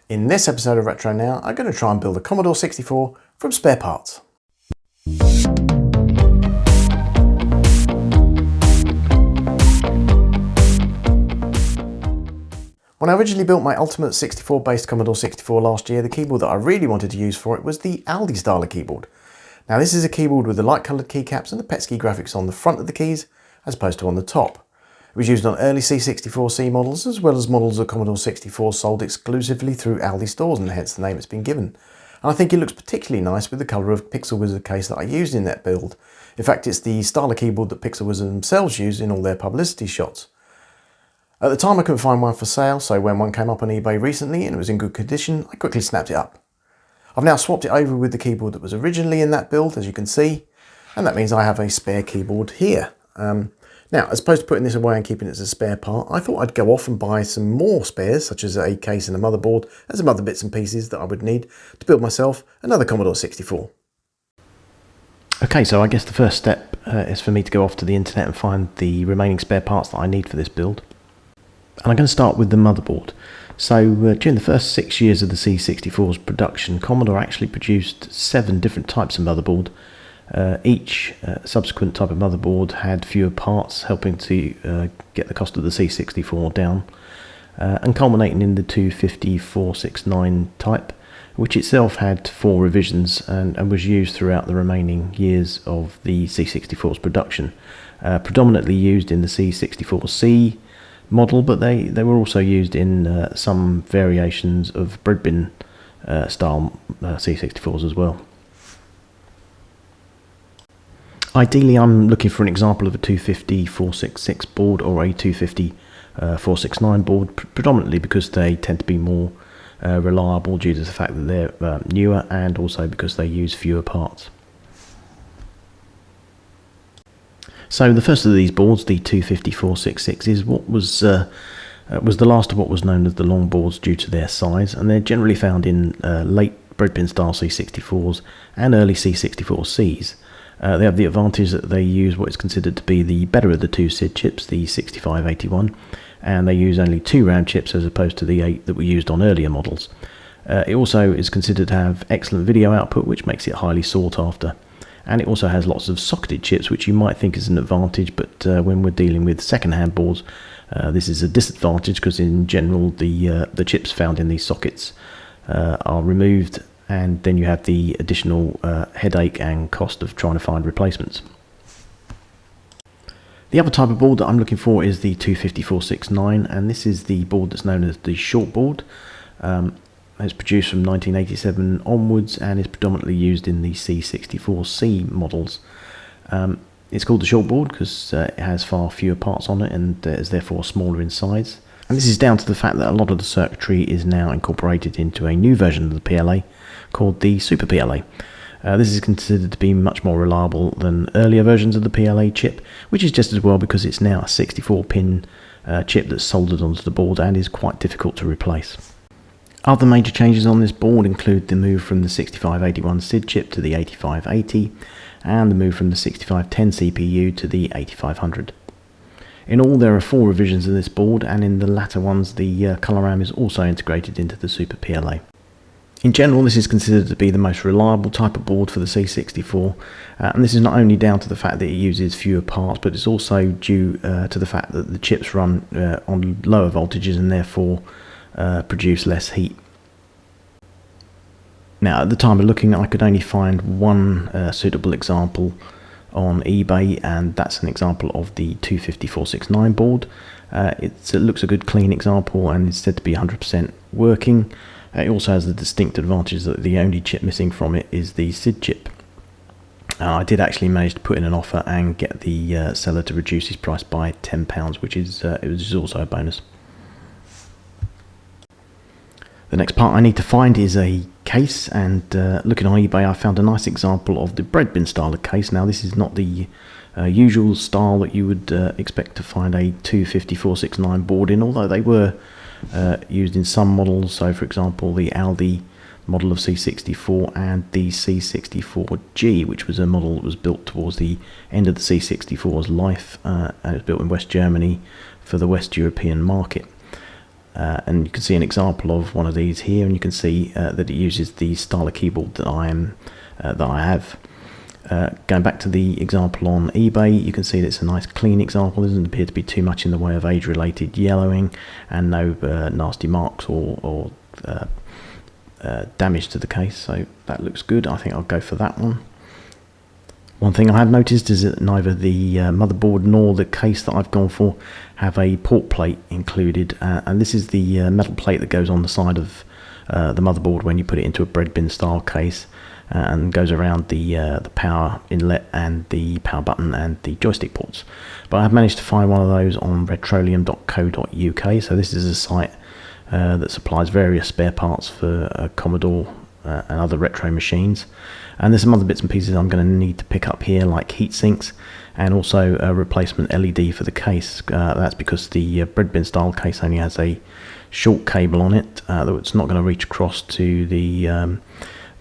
In this episode of Retro Now, I'm going to try and build a Commodore 64 from spare parts. When I originally built my Ultimate 64 based Commodore 64 last year, the keyboard that I really wanted to use for it was the Aldi style of keyboard. Now this is a keyboard with the light coloured keycaps and the Petski graphics on the front of the keys as opposed to on the top. It was used on early C64C models as well as models of Commodore 64 sold exclusively through Aldi stores, and hence the name it's been given. And I think it looks particularly nice with the colour of Pixel Wizard case that I used in that build. In fact, it's the style of keyboard that Pixel Wizard themselves used in all their publicity shots. At the time I couldn't find one for sale, so when one came up on eBay recently and it was in good condition, I quickly snapped it up. I've now swapped it over with the keyboard that was originally in that build, as you can see, and that means I have a spare keyboard here. Now, as opposed to putting this away and keeping it as a spare part, I thought I'd go off and buy some more spares, such as a case and a motherboard, and some other bits and pieces that I would need to build myself another Commodore 64. Okay, so I guess the first step is for me to go off to the internet and find the remaining spare parts that I need for this build. And I'm going to start with the motherboard. So during the first 6 years of the C64's production, Commodore actually produced 7 different types of motherboard. Each subsequent type of motherboard had fewer parts, helping to get the cost of the C64 down, and culminating in the 250-469 type, which itself had 4 revisions and was used throughout the remaining years of the C64's production. Predominantly used in the C64C model, but they were also used in some variations of bread bin style C64s as well. Ideally, I'm looking for an example of a 250-466 board or a 250-469 board, predominantly because they tend to be more reliable due to the fact that they're newer, and also because they use fewer parts. So the first of these boards, the 250-466, is what was the last of what was known as the long boards due to their size, and they're generally found in late breadbin style C64s and early C64Cs. They have the advantage that they use what is considered to be the better of the 2 SID chips, the 6581, and they use only 2 RAM chips as opposed to the 8 that were used on earlier models. It also is considered to have excellent video output, which makes it highly sought after. And it also has lots of socketed chips, which you might think is an advantage, but when we're dealing with second-hand boards, this is a disadvantage, because in general the chips found in these sockets are removed, and then you have the additional headache and cost of trying to find replacements. The other type of board that I'm looking for is the 250-469, and this is the board that's known as the short board. It's produced from 1987 onwards and is predominantly used in the C64C models. It's called the short board because it has far fewer parts on it and is therefore smaller in size. And this is down to the fact that a lot of the circuitry is now incorporated into a new version of the PLA called the Super PLA. This is considered to be much more reliable than earlier versions of the PLA chip, which is just as well because it's now a 64-pin chip that's soldered onto the board and is quite difficult to replace. Other major changes on this board include the move from the 6581 SID chip to the 8580, and the move from the 6510 CPU to the 8500. In all, there are 4 revisions of this board, and in the latter ones the colour RAM is also integrated into the Super PLA. In general, this is considered to be the most reliable type of board for the C64, and this is not only down to the fact that it uses fewer parts, but it's also due to the fact that the chips run on lower voltages and therefore produce less heat. Now, at the time of looking, I could only find one suitable example on eBay, and that's an example of the 250-469 board. It looks a good clean example and is said to be 100% working. It also has the distinct advantage that the only chip missing from it is the SID chip. I did actually manage to put in an offer and get the seller to reduce his price by £10, which is also a bonus. The next part I need to find is a case, and looking on eBay I found a nice example of the bread bin style of case. Now this is not the usual style that you would expect to find a 250-469 board in, although they were used in some models. So for example the Aldi model of C64 and the C64G, which was a model that was built towards the end of the C64's life, and it was built in West Germany for the West European market. and you can see an example of one of these here, and you can see that it uses the style of keyboard that I have. Going back to the example on eBay, you can see that it's a nice clean example. There doesn't appear to be too much in the way of age-related yellowing, and no nasty marks or damage to the case, so that looks good. I think I'll go for that one. One thing I have noticed is that neither the motherboard nor the case that I've gone for have a port plate included, and this is the metal plate that goes on the side of the motherboard when you put it into a bread bin style case, and goes around the power inlet and the power button and the joystick ports. But I've managed to find one of those on retroleum.co.uk, so this is a site that supplies various spare parts for Commodore and other retro machines. And there's some other bits and pieces I'm going to need to pick up here, like heat sinks and also a replacement LED for the case. That's because the bread bin style case only has a short cable on it, though it's not going to reach across to the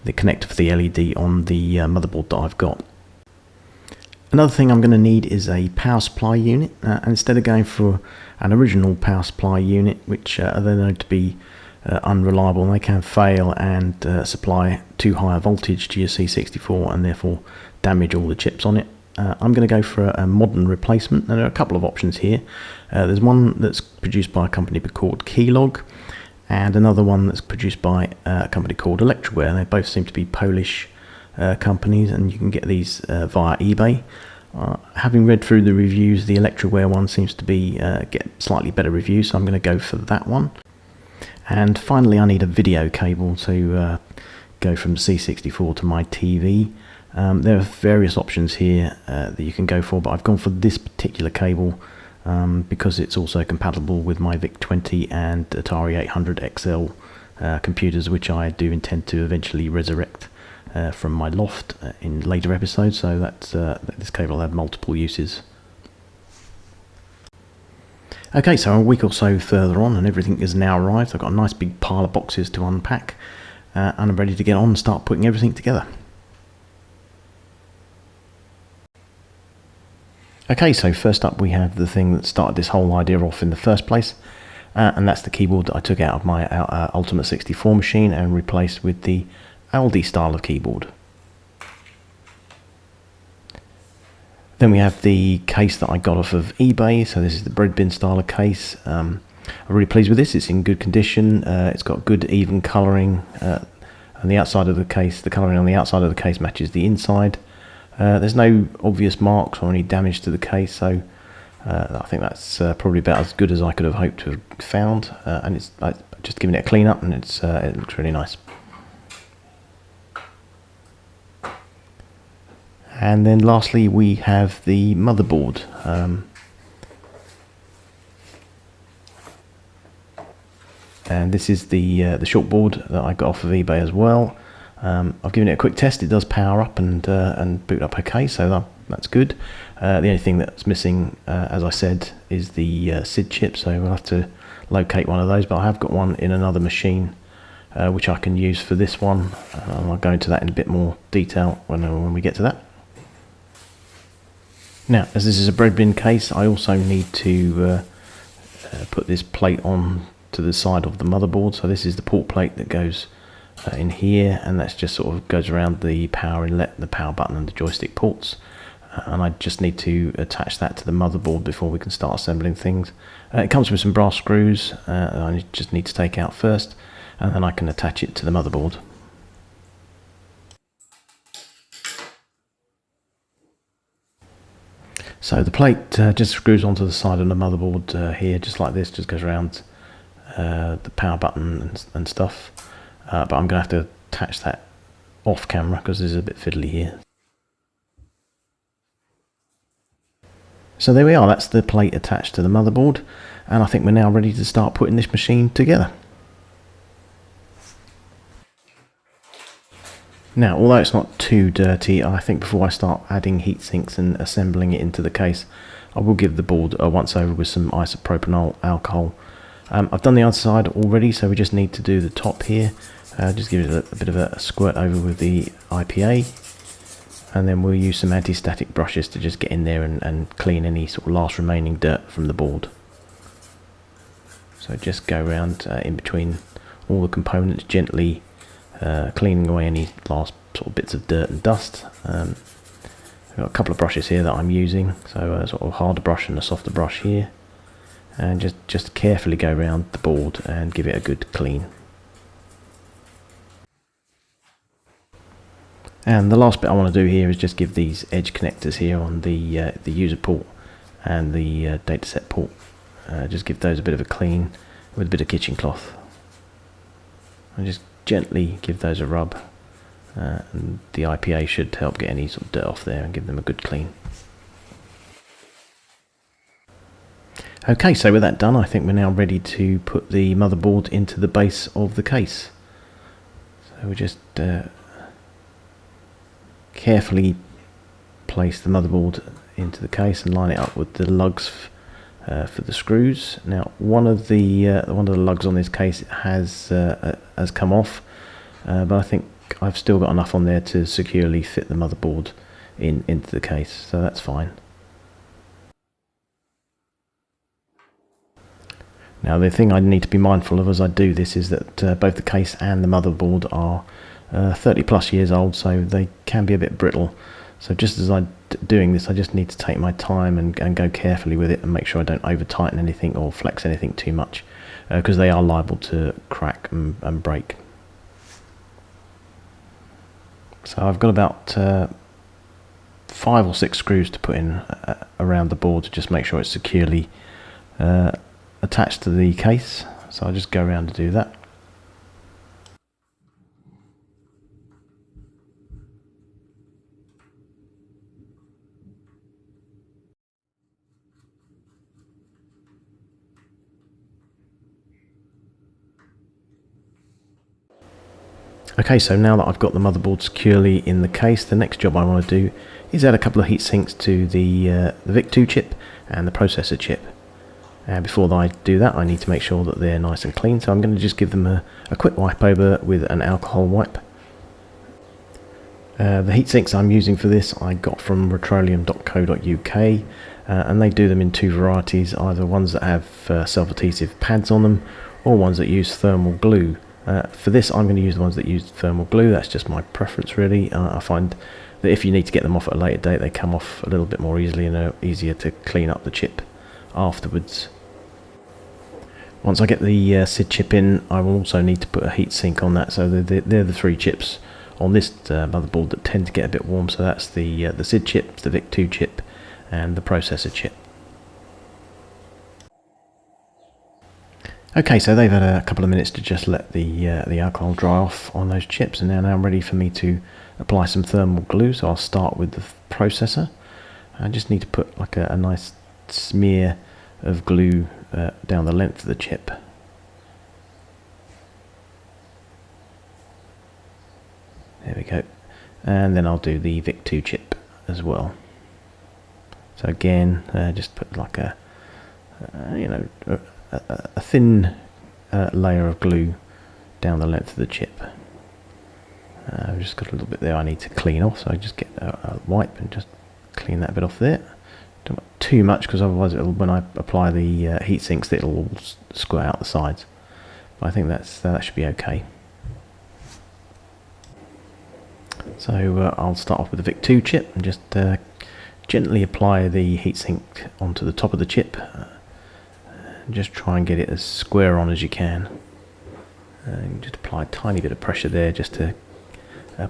connector for the LED on the motherboard that I've got. Another thing I'm going to need is a power supply unit, and instead of going for an original power supply unit, which are known to be unreliable and they can fail and supply too high a voltage to your C64 and therefore damage all the chips on it, I'm going to go for a modern replacement, and there are a couple of options here. There's one that's produced by a company called Keylog, and another one that's produced by a company called Electroware. They both seem to be Polish companies, and you can get these via eBay. Having read through the reviews, the Electroware one seems to be get slightly better reviews, so I'm going to go for that one. And finally, I need a video cable to go from C64 to my TV. There are various options here that you can go for, but I've gone for this particular cable because it's also compatible with my VIC-20 and Atari 800 XL computers, which I do intend to eventually resurrect from my loft in later episodes, so that this cable will have multiple uses. Okay, so a week or so further on and everything has now arrived. I've got a nice big pile of boxes to unpack, and I'm ready to get on and start putting everything together. Okay, so first up we have the thing that started this whole idea off in the first place, and that's the keyboard that I took out of my Ultimate 64 machine and replaced with the Aldi style of keyboard. Then we have the case that I got off of eBay. So this is the bread bin style of case. I'm really pleased with this. It's in good condition. It's got good even colouring, and the outside of the case, the colouring on the outside of the case matches the inside. There's no obvious marks or any damage to the case, so I think that's probably about as good as I could have hoped to have found. And it's just giving it a clean up, and it looks really nice. And then lastly we have the motherboard. And this is the short board that I got off of eBay as well. I've given it a quick test. It does power up and boot up okay, so that's good. The only thing that's missing, as I said, is the SID chip, so we'll have to locate one of those, but I have got one in another machine which I can use for this one. I'll go into that in a bit more detail when we get to that. Now, as this is a bread bin case, I also need to put this plate on to the side of the motherboard. So this is the port plate that goes in here, and that's just sort of goes around the power inlet, the power button and the joystick ports. And I just need to attach that to the motherboard before we can start assembling things. It comes with some brass screws I just need to take out first, and then I can attach it to the motherboard. So the plate just screws onto the side of the motherboard here, just like this, just goes around the power button and stuff. But I'm going to have to attach that off camera because this is a bit fiddly here. So there we are, that's the plate attached to the motherboard, and I think we're now ready to start putting this machine together. Now, although it's not too dirty, I think before I start adding heat sinks and assembling it into the case, I will give the board a once over with some isopropanol alcohol. I've done the other side already, so we just need to do the top here. Just give it a bit of a squirt over with the IPA, and then we'll use some anti-static brushes to just get in there and clean any sort of last remaining dirt from the board. So just go around in between all the components, gently cleaning away any last sort of bits of dirt and dust. I've got a couple of brushes here that I'm using, so a sort of harder brush and a softer brush here, and just carefully go around the board and give it a good clean. And the last bit I want to do here is just give these edge connectors here on the user port and the dataset port, just give those a bit of a clean with a bit of kitchen cloth, and just gently give those a rub, and the IPA should help get any sort of dirt off there and give them a good clean. Okay, so with that done, I think we're now ready to put the motherboard into the base of the case. So we just carefully place the motherboard into the case and line it up with the lugs for the screws. Now, one of the lugs on this case has come off, but I think I've still got enough on there to securely fit the motherboard into the case, so that's fine. Now, the thing I need to be mindful of as I do this is that both the case and the motherboard are 30 plus years old, so they can be a bit brittle. So just as I'm doing this, I just need to take my time and go carefully with it and make sure I don't over tighten anything or flex anything too much, because they are liable to crack and break. So I've got about 5 or 6 screws to put in around the board to just make sure it's securely attached to the case. So I'll just go around to do that. Okay, so now that I've got the motherboard securely in the case, the next job I want to do is add a couple of heat sinks to the VIC-2 chip and the processor chip. And before I do that, I need to make sure that they're nice and clean, so I'm going to just give them a quick wipe over with an alcohol wipe. The heat sinks I'm using for this I got from retroleum.co.uk, and they do them in 2 varieties, either ones that have self-adhesive pads on them or ones that use thermal glue. For this, I'm going to use the ones that use thermal glue. That's just my preference, really. I find that if you need to get them off at a later date, they come off a little bit more easily and are easier to clean up the chip afterwards. Once I get the SID chip in, I will also need to put a heat sink on that. So they're the 3 chips on this motherboard that tend to get a bit warm. So that's the SID chip, the VIC-2 chip, and the processor chip. Okay, so they've had a couple of minutes to just let the alcohol dry off on those chips, and now ready for me to apply some thermal glue. So I'll start with the processor. I just need to put like a nice smear of glue down the length of the chip. There we go. And then I'll do the VIC-2 chip as well. So again, just put like a thin layer of glue down the length of the chip. I've just got a little bit there I need to clean off, so I just get a wipe and just clean that bit off there. Don't want too much, because otherwise when I apply the heat sinks, it'll all squirt out the sides. But I think that should be okay. So I'll start off with the VIC-2 chip and just gently apply the heatsink onto the top of the chip. Just try and get it as square on as you can. Just apply a tiny bit of pressure there just to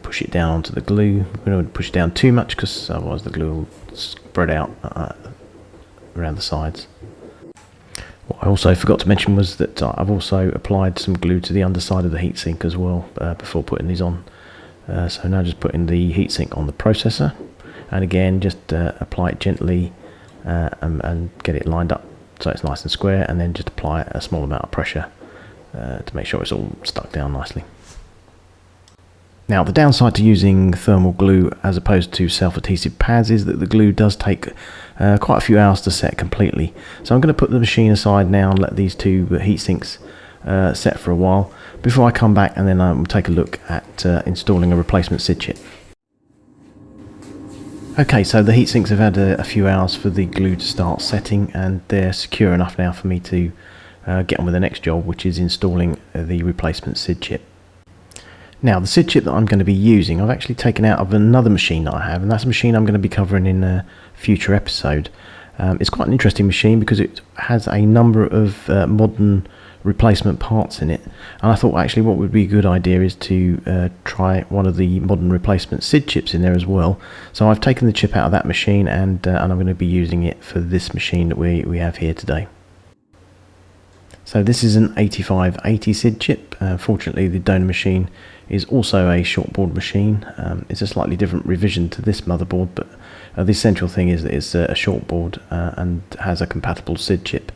push it down onto the glue. We don't push it down too much, because otherwise the glue will spread out around the sides. What I also forgot to mention was that I've also applied some glue to the underside of the heatsink as well before putting these on. So now just putting the heatsink on the processor, and again just apply it gently and get it lined up so it's nice and square, and then just apply a small amount of pressure to make sure it's all stuck down nicely. Now, the downside to using thermal glue as opposed to self-adhesive pads is that the glue does take quite a few hours to set completely. So I'm going to put the machine aside now and let these 2 heat sinks set for a while before I come back, and then I'll take a look at installing a replacement SID chip. Okay, so the heat sinks have had a few hours for the glue to start setting, and they're secure enough now for me to get on with the next job, which is installing the replacement SID chip. Now, the SID chip that I'm going to be using, I've actually taken out of another machine that I have, and that's a machine I'm going to be covering in a future episode. It's quite an interesting machine because it has a number of modern replacement parts in it, and I thought actually what would be a good idea is to try one of the modern replacement SID chips in there as well. So I've taken the chip out of that machine, and I'm going to be using it for this machine that we have here today. So this is an 8580 SID chip. Fortunately, the donor machine is also a shortboard machine. It's a slightly different revision to this motherboard, but the essential thing is that it's a shortboard and has a compatible SID chip.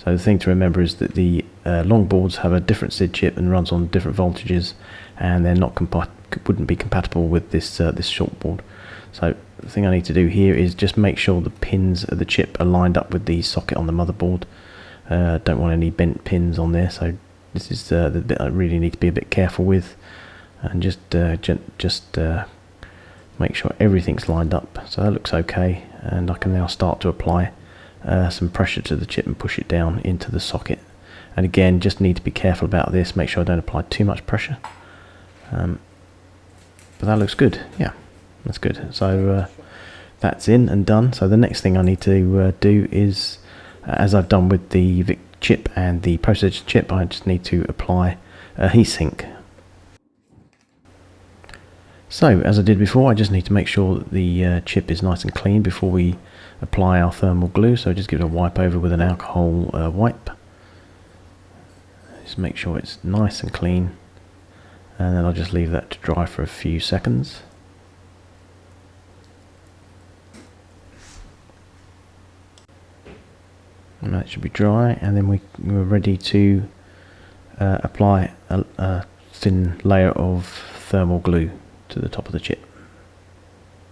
So the thing to remember is that the long boards have a different SID chip and runs on different voltages, and they're not wouldn't be compatible with this this shortboard. So the thing I need to do here is just make sure the pins of the chip are lined up with the socket on the motherboard. Don't want any bent pins on there, so this is the bit I really need to be a bit careful with, and just make sure everything's lined up. So that looks okay, and I can now start to apply some pressure to the chip and push it down into the socket. And again, just need to be careful about this, make sure I don't apply too much pressure. But that looks good. Yeah, that's good. So that's in and done. So the next thing I need to do is, as I've done with the VIC chip and the processor chip, I just need to apply a heatsink. So as I did before, I just need to make sure that the chip is nice and clean before we apply our thermal glue. So just give it a wipe over with an alcohol wipe. Just make sure it's nice and clean, and then I'll just leave that to dry for a few seconds. And that should be dry, and then we're ready to apply a thin layer of thermal glue to the top of the chip.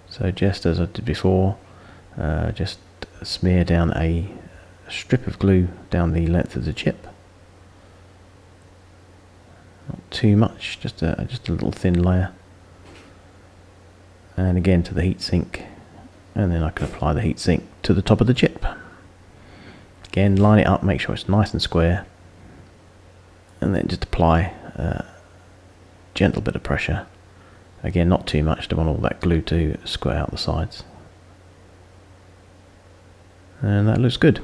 So just as I did before, just smear down a strip of glue down the length of the chip. Not too much, just a little thin layer. And again to the heatsink, and then I can apply the heatsink to the top of the chip. Again, line it up, make sure it's nice and square, and then just apply a gentle bit of pressure. Again, not too much, don't want all that glue to squirt out the sides. And that looks good.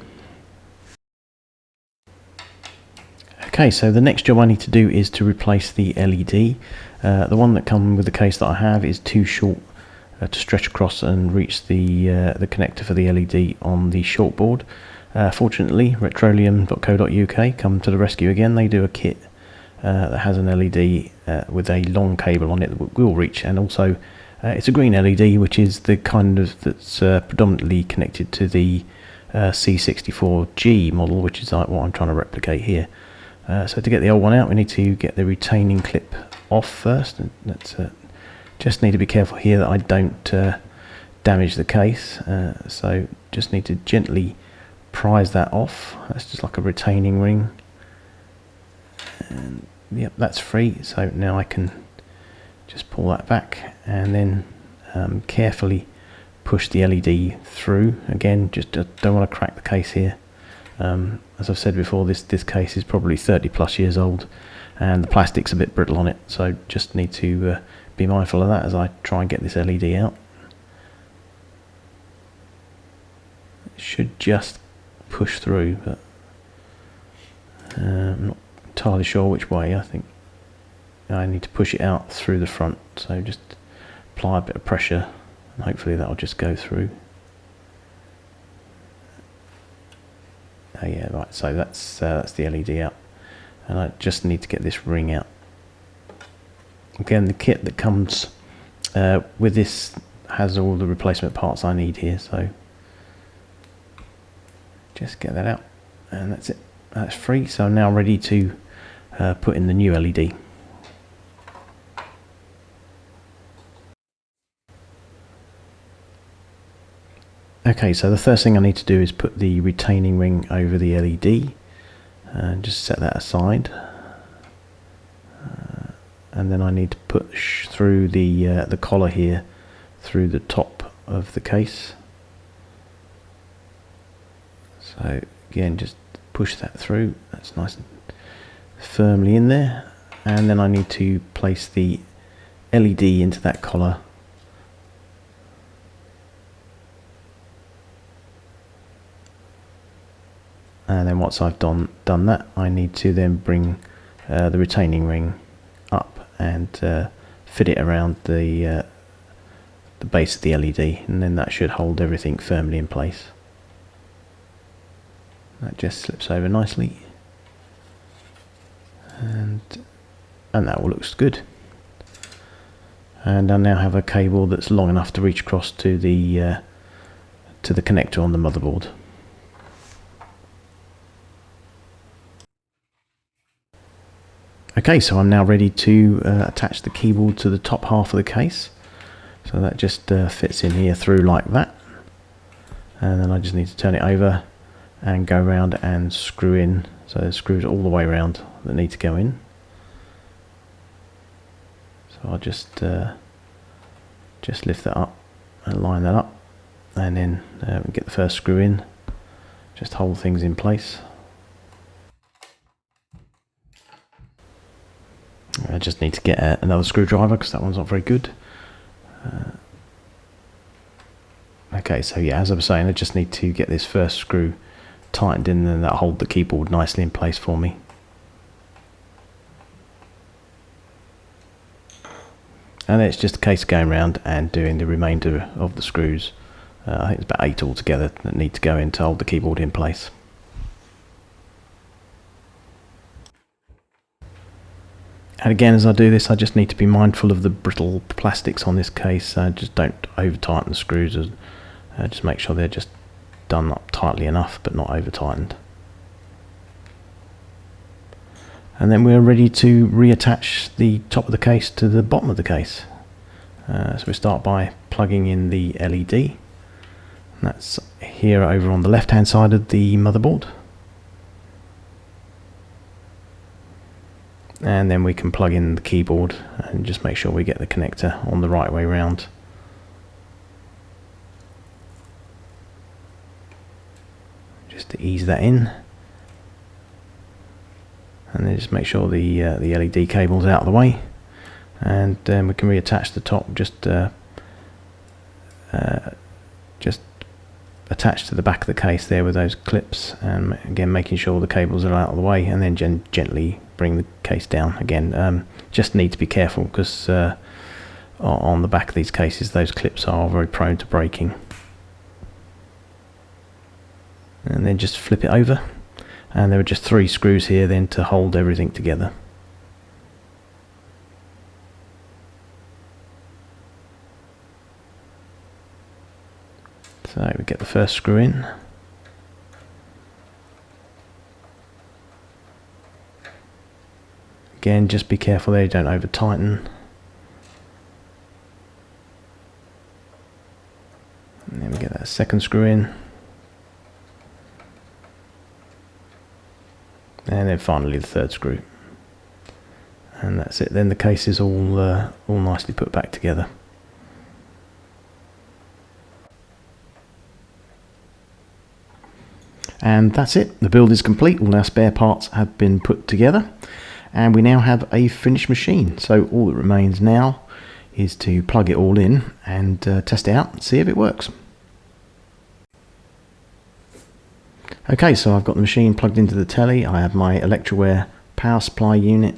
Okay, so the next job I need to do is to replace the LED. The one that comes with the case that I have is too short to stretch across and reach the connector for the LED on the shortboard. Fortunately, Retroleum.co.uk come to the rescue again. They do a kit that has an LED with a long cable on it that will reach, and also it's a green LED, which is the kind of that's predominantly connected to the C64G model, which is like what I'm trying to replicate here. So to get the old one out, we need to get the retaining clip off first, and that's just need to be careful here that I don't damage the case. So just need to gently prise that off. That's just like a retaining ring, and yep, that's free. So now I can just pull that back, and then carefully push the LED through. Again, just don't want to crack the case here. As I've said before, this case is probably 30 plus years old, and the plastic's a bit brittle on it, so just need to be mindful of that as I try and get this LED out. It should just push through, but I'm not entirely sure which way. I think I need to push it out through the front, so just apply a bit of pressure and hopefully that'll just go through. Oh yeah, right, so that's the LED out, and I just need to get this ring out. Again, the kit that comes with this has all the replacement parts I need here, so just get that out, and that's it. That's free. So I'm now ready to put in the new LED. Okay, so the first thing I need to do is put the retaining ring over the LED, and just set that aside. And then I need to push through the collar here through the top of the case. So again, just push that through. That's nice and firmly in there. And then I need to place the LED into that collar. And then once I've done that, I need to then bring the retaining ring up and fit it around the base of the LED, and then that should hold everything firmly in place. That just slips over nicely, and that all looks good. And I now have a cable that's long enough to reach across to the connector on the motherboard. Okay, so I'm now ready to attach the keyboard to the top half of the case. So that just fits in here through like that. And then I just need to turn it over and go around and screw in. So there's screws all the way around that need to go in. So I'll just lift that up and line that up. And then get the first screw in. Just hold things in place. I just need to get another screwdriver because that one's not very good. Okay, so yeah, as I was saying, I just need to get this first screw tightened in, and that'll hold the keyboard nicely in place for me. And then it's just a case of going around and doing the remainder of the screws. I think it's about 8 altogether that need to go in to hold the keyboard in place. And again, as I do this, I just need to be mindful of the brittle plastics on this case. Just don't over tighten the screws. Just make sure they're just done up tightly enough, but not over tightened. And then we're ready to reattach the top of the case to the bottom of the case. So we start by plugging in the LED. That's here over on the left hand side of the motherboard. And then we can plug in the keyboard and just make sure we get the connector on the right way round. Just to ease that in. And then just make sure the LED cable's out of the way. And then we can reattach the top, just attached to the back of the case there with those clips, and again making sure the cables are out of the way, and then gently bring the case down again. Just need to be careful because on the back of these cases those clips are very prone to breaking. And then just flip it over, and there are just 3 screws here then to hold everything together. So we get the first screw in. Again, just be careful there, don't over tighten. And then we get that second screw in. And then finally the third screw. And that's it, then the case is all nicely put back together. And that's it, the build is complete, all our spare parts have been put together, and we now have a finished machine. So all that remains now is to plug it all in and test it out and see if it works. Okay, so I've got the machine plugged into the telly, I have my Electroware power supply unit,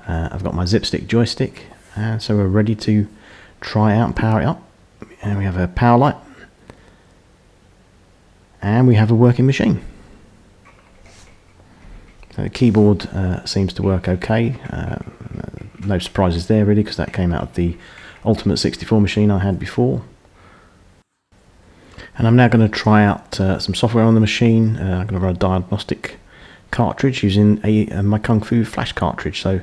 I've got my zipstick joystick, and so we're ready to try out and power it up. And we have a power light. And we have a working machine. So the keyboard seems to work okay. No surprises there really, because that came out of the Ultimate 64 machine I had before. And I'm now going to try out some software on the machine. I'm going to run a diagnostic cartridge using my Kung Fu flash cartridge. So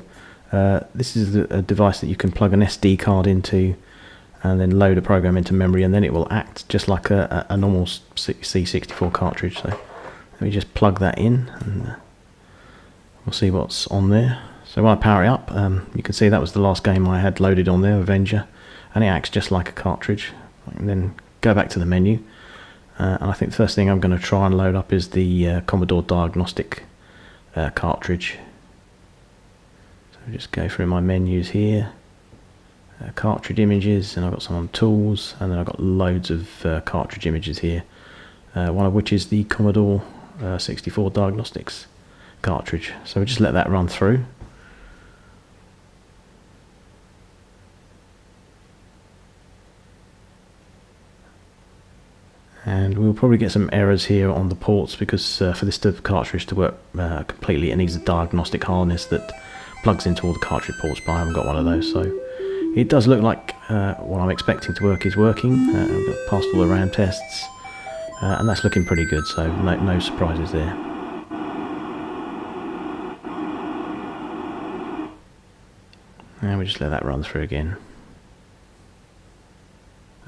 this is a device that you can plug an SD card into and then load a program into memory, and then it will act just like a normal C64 cartridge. So let me just plug that in and we'll see what's on there. So when I power it up, you can see that was the last game I had loaded on there, Avenger, and it acts just like a cartridge. And then go back to the menu, And I think the first thing I'm going to try and load up is the Commodore diagnostic cartridge. So just go through my menus here, cartridge images, and I've got some on tools, and then I've got loads of cartridge images here, one of which is the Commodore 64 diagnostics cartridge. So we just let that run through. And we'll probably get some errors here on the ports because for this cartridge to work completely, it needs a diagnostic harness that plugs into all the cartridge ports, but I haven't got one of those. So it does look like what I'm expecting to work is working. I've got passed all the RAM tests, and that's looking pretty good, so no surprises there. And we just let that run through again.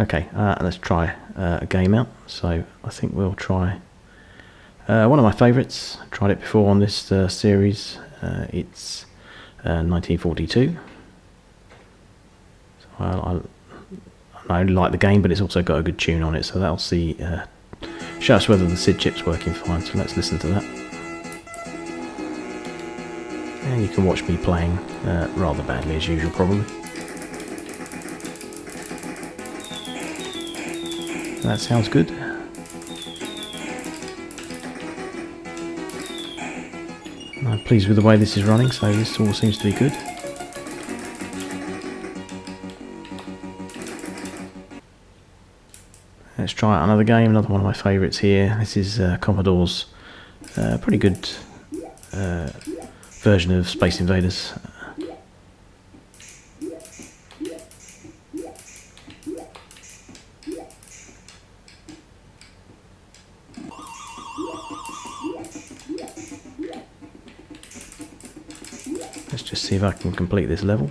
Okay, let's try a game out. So I think we'll try one of my favourites. Tried it before on this series. It's 1942. So I only like the game, but it's also got a good tune on it. So that'll show us whether the SID chip's working fine. So let's listen to that. And you can watch me playing rather badly as usual, probably. That sounds good. I'm pleased with the way this is running, so this all seems to be good. Let's try out another game, another one of my favourites here. This is Commodore's pretty good version of Space Invaders. Let's just see if I can complete this level.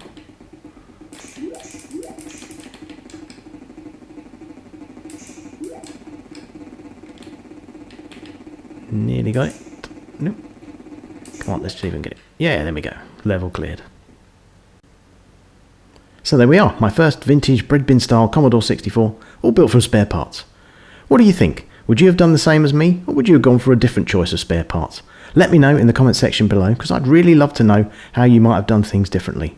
Nearly got it. Nope. Come on, let's see if we can get it. Yeah, there we go. Level cleared. So there we are, my first vintage bread bin style Commodore 64, all built from spare parts. What do you think? Would you have done the same as me, or would you have gone for a different choice of spare parts? Let me know in the comment section below, because I'd really love to know how you might have done things differently.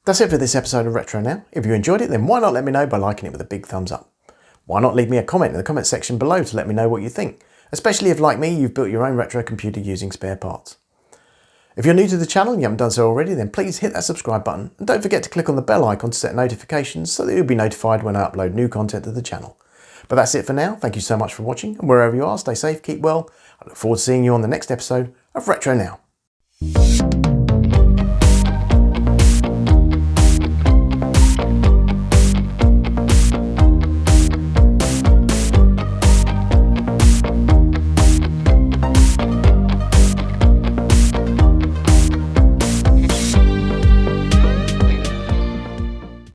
That's it for this episode of Retro Now. If you enjoyed it, then why not let me know by liking it with a big thumbs up? Why not leave me a comment in the comment section below to let me know what you think, especially if, like me, you've built your own retro computer using spare parts. If you're new to the channel and you haven't done so already, then please hit that subscribe button and don't forget to click on the bell icon to set notifications so that you'll be notified when I upload new content to the channel. But that's it for now. Thank you so much for watching, and wherever you are, stay safe, keep well. I look forward to seeing you on the next episode of Retro Now.